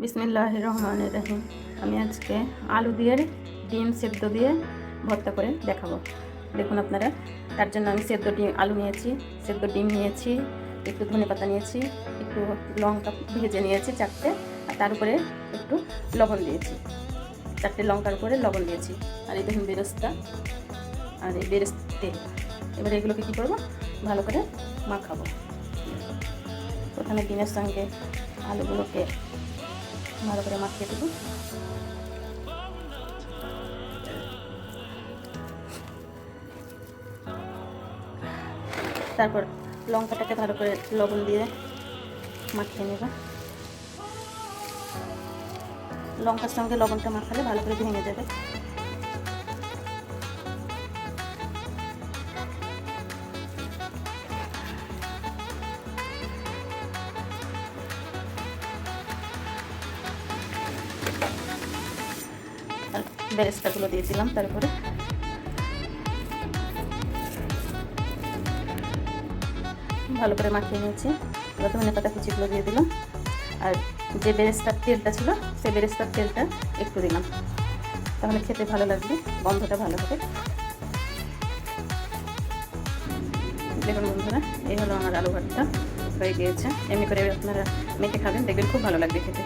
বিসমিল্লাহির রহমানির রহিম। আমি আজকে আলু দিয়ে ডিম সেদ্ধ দিয়ে ভর্তা করে দেখাবো। দেখুন আপনারা, তার জন্য আমি সেদ্ধ আলু নিয়েছি, সেদ্ধ ডিম নিয়েছি, একটু ধনেপাতা নিয়েছি, একটু লঙ্কা ভেজে নিয়েছি 4টে, আর তার উপরে একটু লবণ দিয়েছি, 4টে লঙ্কার উপরে লবণ দিয়েছি। আর এই দেখুন বেরেস্তা, আর এই বেরেস্তা তেল। এবারে এগুলোকে কী করবো, ভালো করে মাখাবো। প্রথমে ডিমের সঙ্গে আলুগুলোকে ভালো করে মাখিয়ে দেবো। তারপর লঙ্কাটাকে ভালো করে লবণ দিয়ে মাখিয়ে নেব। লঙ্কার সঙ্গে লবণটা মাখালে ভালো করে ভেঙে যাবে। আর বেরেস্তাগুলো দিয়ে দিলাম, তারপরে ভালো করে মাখিয়ে নিয়েছি। এবার ধনেপাতা কুচিগুলো দিয়ে দিলাম, আর যে বেরেস্তার তেলটা ছিল সেই বেরেস্তার তেলটা একটু দিলাম, তাহলে খেতে ভালো লাগবে, গন্ধটা ভালো হবে। দেখুন বন্ধুরা, এই হলো আমার আলু ভর্তা হয়ে গিয়েছে। এমনি করে আপনারা মেখে খাবেন, দেখবেন খুব ভালো লাগবে খেতে।